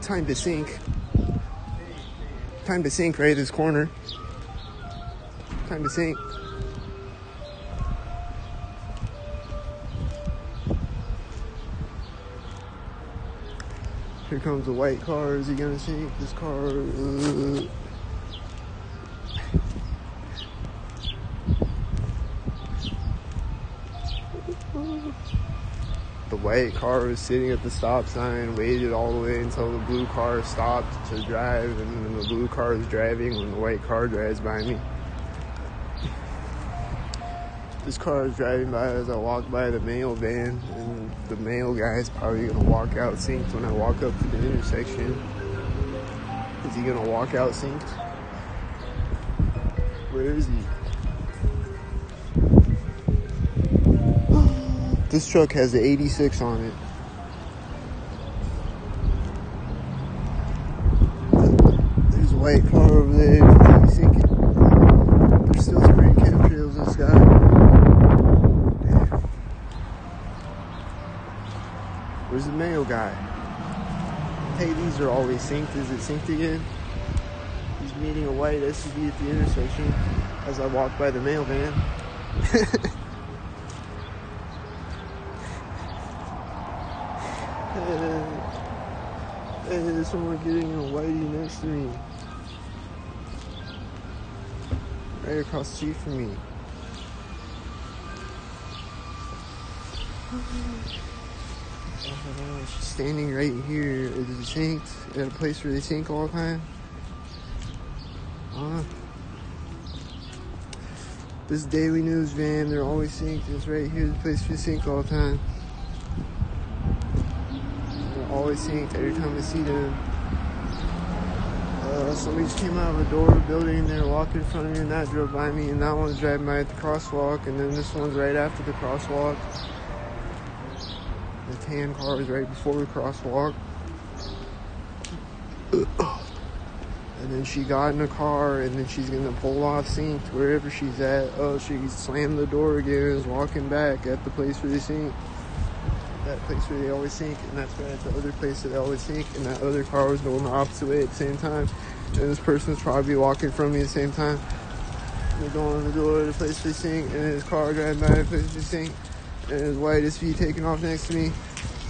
Time to sink. Time to sink right this corner. Time to sink. Here comes the white car. Is he gonna sink this car? The white car was sitting at the stop sign, waited all the way until the blue car stopped to drive, and then the blue car is driving when the white car drives by me. This car is driving by as I walk by the mail van, and the mail guy is probably gonna walk out synced when I walk up to the intersection. Is he gonna walk out synced? Where is he? This truck has the 86 on it. There's a white car over there. He's sinking. There's still spraying chemtrails in the sky. Where's the mail guy? Hey, these are always synced. Is it synced again? He's meeting a white SUV at the intersection as I walk by the mail van. Hey, there's someone getting a whitey next to me. Right across the street from me. She's standing right here. Is it synced? At a place where they sync all the time? This daily news van, they're always synced. It's right here, the place where they sync all the time. Always synced every time I see them. Somebody just came out of a door of a building, they were walking in front of me, and that drove by me, and that one's driving by at the crosswalk, and then this one's right after the crosswalk. The tan car is right before the crosswalk. And then she got in a car, and then she's gonna pull off synced wherever she's at. Oh, she slammed the door again and is walking back at the place where they sync. That place where they always sync, and that's right at the other place that they always sync, and that other car was going the opposite way at the same time, and this person's probably walking from me at the same time. They're going to the door of the place where they sync, and his car driving by the place where they sync, and his white SUV taking off next to me,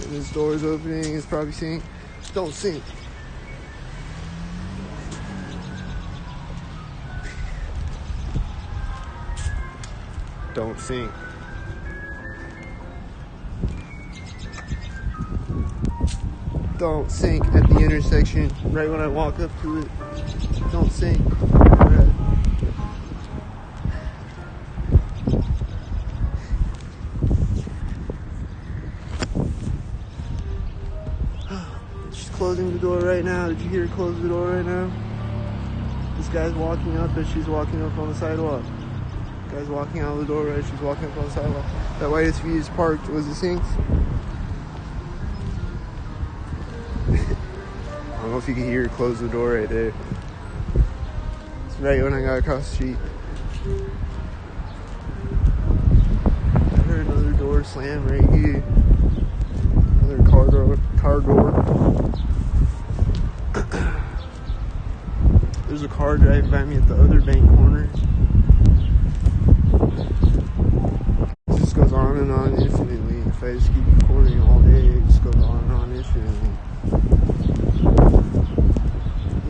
and his door's opening. It's probably sync. Don't sync. Don't sync. Don't sync at the intersection right when I walk up to it. Don't sync. Right. She's closing the door right now. Did you hear her close the door right now? This guy's walking up as she's walking up on the sidewalk. Guy's walking out of the door right. She's walking up on the sidewalk. That white SUV is parked. Was it synced? I don't know if you can hear her close the door right there. It's right when I got across the street. I heard another door slam right here. Another car door. There's a car driving by me at the other bank corner. It just goes on and on infinitely. If I just keep recording all day, it just goes on and on infinitely.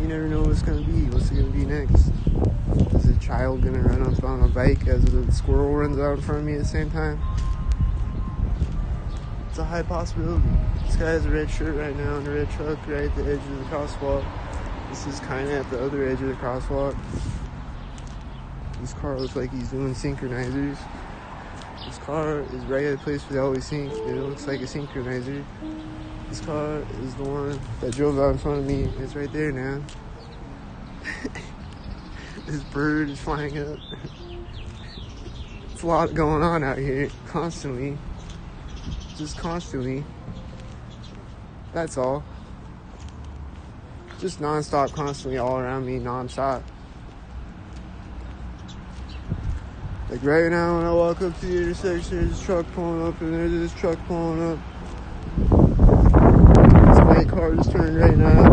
You never know what's gonna be. What's it gonna be next? Is a child gonna run up on a bike as a squirrel runs out in front of me at the same time? It's a high possibility. This guy has a red shirt right now and a red truck right at the edge of the crosswalk. This is kind of at the other edge of the crosswalk. This car looks like he's doing synchronizers. This car is right at the place where they always sync. It looks like a synchronizer. This car is the one that drove out in front of me. It's right there now. This bird is flying up. It's a lot going on out here. Constantly. Just constantly. That's all. Just non-stop, constantly all around me, non-stop. Like right now when I walk up to the intersection, there's this truck pulling up and there's this truck pulling up. This white car just turned right now.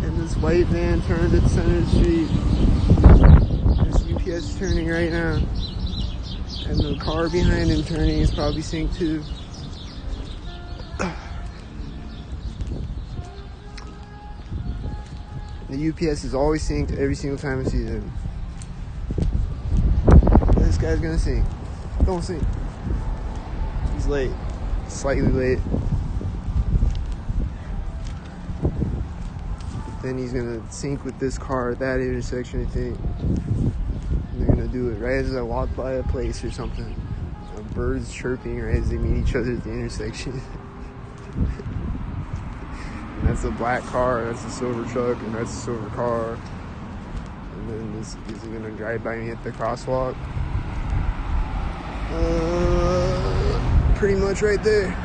And this white van turned at Center Street. This UPS is turning right now. And the car behind him turning is probably synced too. The UPS is always synced every single time I see them. This guy's gonna sink. Don't sink. He's late. Slightly late. Then he's gonna sync with this car at that intersection, I think. And they're gonna do it right as I walk by a place or something. Birds chirping right as they meet each other at the intersection. And that's a black car, that's a silver truck, and that's a silver car. And then this is gonna drive by me at the crosswalk. Pretty much right there.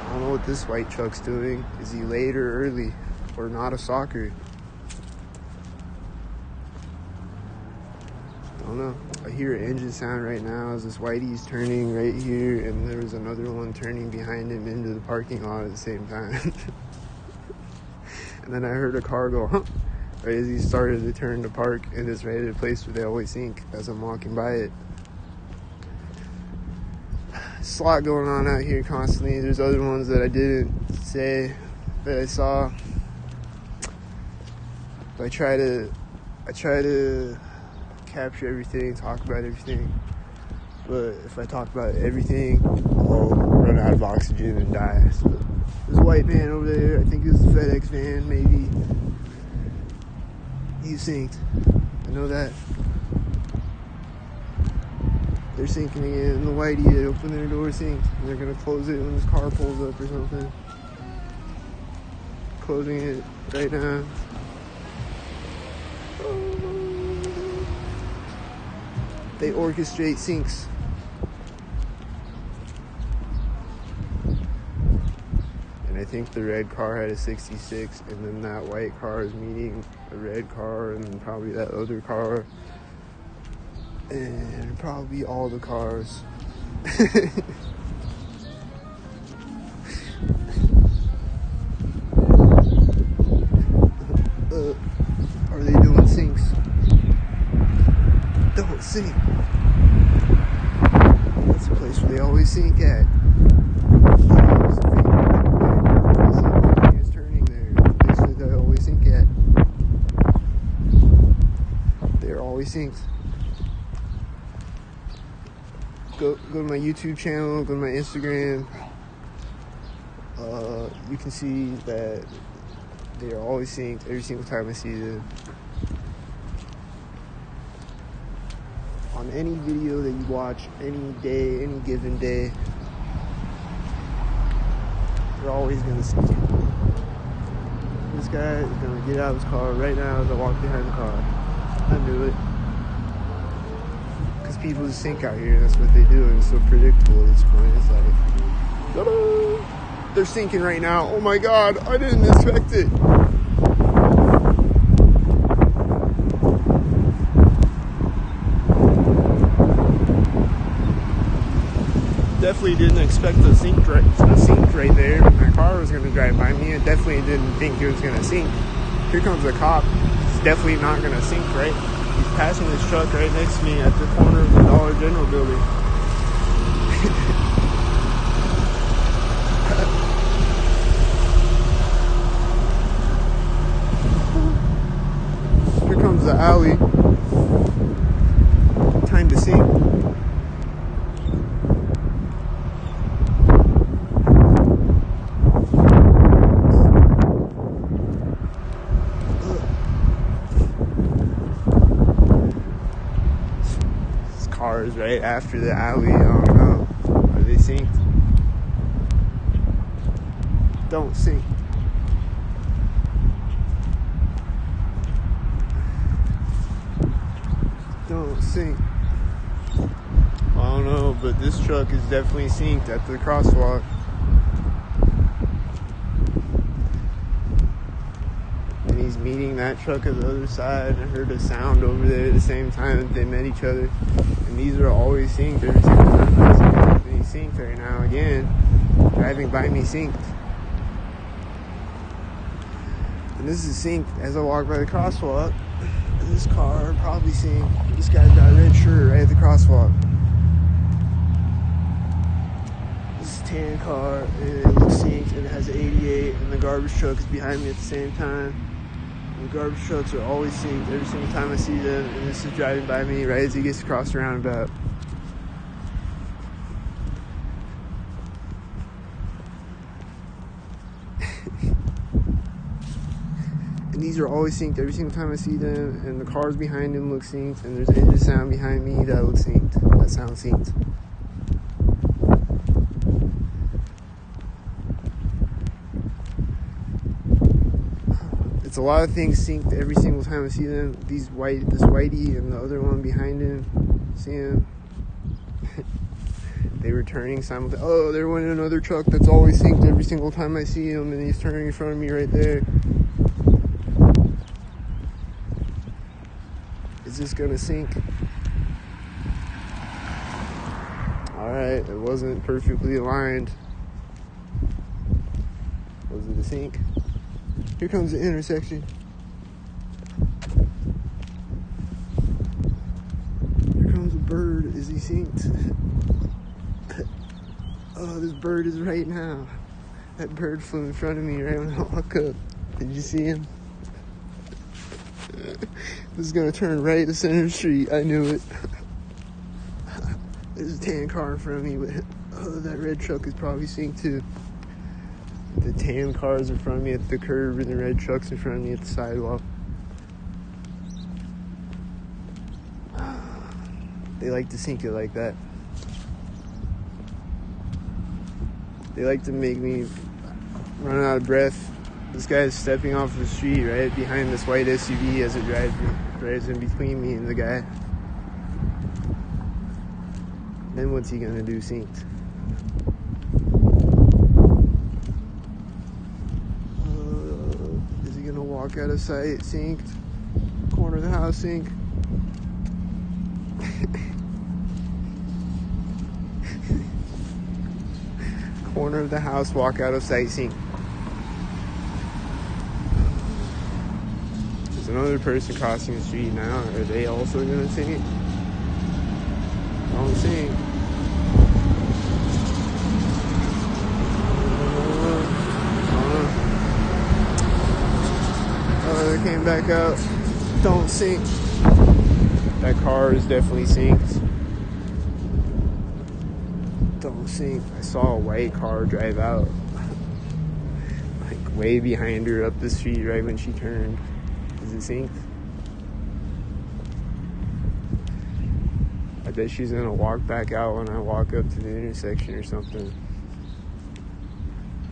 I don't know what this white truck's doing. Is he late or early? Or not a soccer? I don't know. I hear an engine sound right now as this whitey's turning right here, and there was another one turning behind him into the parking lot at the same time. And then I heard a car go, huh, right as he started to turn to park, and it's right at a place where they always sync as I'm walking by it. There's a lot going on out here constantly. There's other ones that I didn't say that I saw. I try to capture everything, talk about everything. But if I talk about everything, I'll run out of oxygen and die. So there's a white van over there. I think it was the FedEx van, maybe. He's synced. I know that. They're syncing again. The whitey, they open their door synced. And they're gonna close it when this car pulls up or something. Closing it right now. They orchestrate syncs. And I think the red car had a 66, and then that white car is meeting a red car, and then probably that other car, and probably all the cars. Are they doing syncs? Don't sync. That's a place where they always sync at. It's turning there. They said they always sync at. They're always synced. Go to my YouTube channel, go to my Instagram. You can see that they are always synced every single time I see them. On any video that you watch, any day, any given day, you're always gonna see it. This guy is gonna get out of his car right now as I walk behind the car. I knew it. Because people just sync out here, that's what they do, and it's so predictable at this point. It's like, ta-da! They're syncing right now. Oh my god, I didn't expect it. Definitely didn't expect the sync right there. My car was going to drive by me. I definitely didn't think it was going to sync. Here comes a cop. He's definitely not going to sync, right? He's passing this truck right next to me at the corner of the Dollar General building. Here comes the alley. Time to sync. Cars right after the alley. I don't know. Are they synced? Don't sync. Don't sync. I don't know, but this truck is definitely synced at the crosswalk. And he's meeting that truck at the other side. I heard a sound over there at the same time that they met each other. And these are always synced every single time. And he's synced right now again. Driving by me synced. And this is synced as I walk by the crosswalk. This car probably synced. This guy's got a red shirt right at the crosswalk. This is a tan car, and it looks synced, and it has 88, and the garbage truck is behind me at the same time. And the garbage trucks are always synced every single time I see them, and this is driving by me right as he gets across the roundabout. And these are always synced every single time I see them, and the cars behind them look synced, and there's engine sound behind me that looks synced. That sounds synced. It's a lot of things synced every single time I see them. This whitey and the other one behind him. See him? They were turning simultaneously. Oh, there went another truck that's always synced every single time I see him, and he's turning in front of me right there. Is this gonna sync? Alright, it wasn't perfectly aligned. Was it a sync? Here comes the intersection. Here comes a bird. Is he synced? Oh, this bird is right now. That bird flew in front of me right when I walk up. Did you see him? This is gonna turn right to Center Street. I knew it. There's a tan car in front of me, but oh, that red truck is probably synced too. The tan cars in front of me at the curb, and the red trucks in front of me at the sidewalk. They like to sync it like that. They like to make me run out of breath. This guy is stepping off the street right behind this white SUV as it drives in between me and the guy. Then what's he gonna do? Synced. Is he gonna walk out of sight? Synced. Corner of the house, sync. Corner of the house, walk out of sight, sync. There's another person crossing the street now. Are they also gonna sync? Don't sync. Oh, they came back out. Don't sync. That car is definitely synced. Don't sync. I saw a white car drive out. Like way behind her up the street right when she turned. Is it synced? I bet she's gonna walk back out when I walk up to the intersection or something.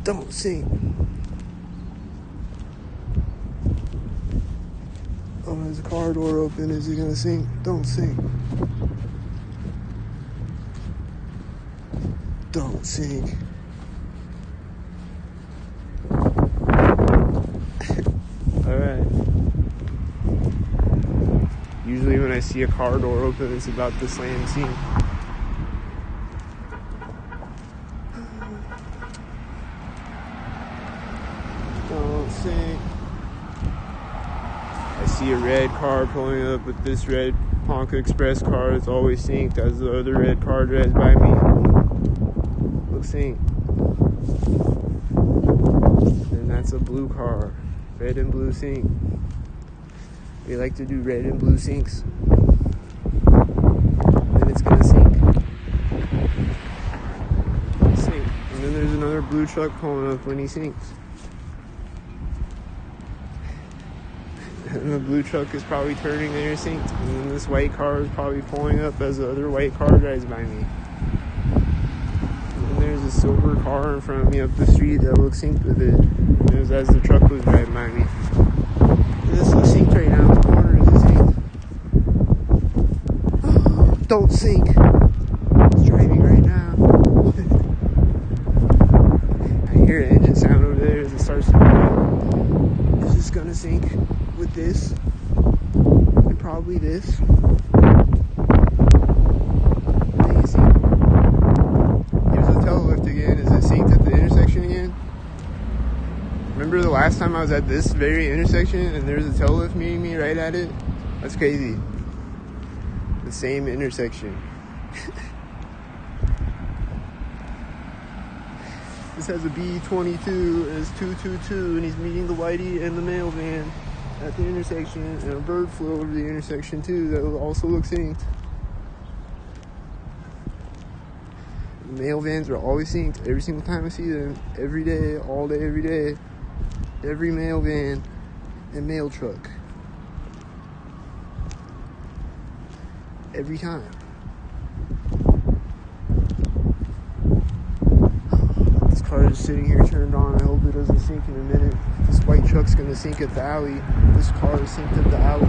Don't sync. Oh, there's a car door open. Is he gonna sync? Don't sync. Don't sync. Alright. Usually when I see a car door open, it's about to slam sync. Don't sync. I see a red car pulling up with this red Honka Express car. It's always synced as the other red car drives by me. Looks synced. And that's a blue car. Red and blue sync. They like to do red and blue syncs. Then it's gonna sync. Sync. And then there's another blue truck pulling up when he syncs. And the blue truck is probably turning there synced. And then this white car is probably pulling up as the other white car drives by me. And then there's a silver car in front of me up the street that looks synced with it. And it was as the truck was driving by me. And this looks synced right now. The corner is synced. Don't sync. It's driving right now. I hear an engine sound over there as it starts to move. Is this gonna sync with with this. And probably this. Again, is it synced at the intersection again? Remember the last time I was at this very intersection and there's a tail lift meeting me right at it? That's crazy. The same intersection. This has a B22 and it's 222 and he's meeting the whitey and the mail van at the intersection, and a bird flew over the intersection too that also looks synced. Mail vans are always synced every single time I see them. Every day, all day, every day. Every mail van and mail truck. Every time. This car is sitting here turned on. I hope it doesn't sink in a minute. This white truck's gonna sink at the alley. This car is synced at the alley.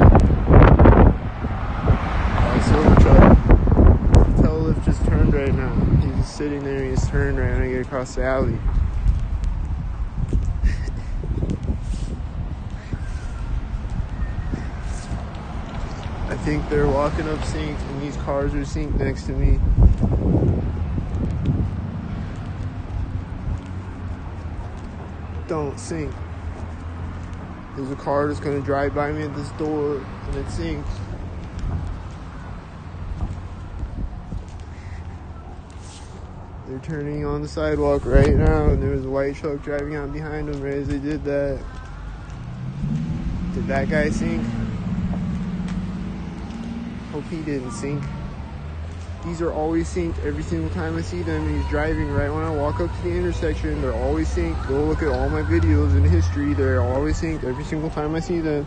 Silver truck. The tail lift just turned right now. He's sitting there, he's turned right when I get across the alley. I think they're walking up synced and these cars are synced next to me. Don't sync. There's a car that's gonna drive by me at this door and it's synced. They're turning on the sidewalk right now, and there was a white truck driving out behind them right as they did that. Did that guy sink? Hope he didn't sink. These are always synced every single time I see them. He's driving right when I walk up to the intersection. They're always synced. Go look at all my videos in history. They're always synced every single time I see them.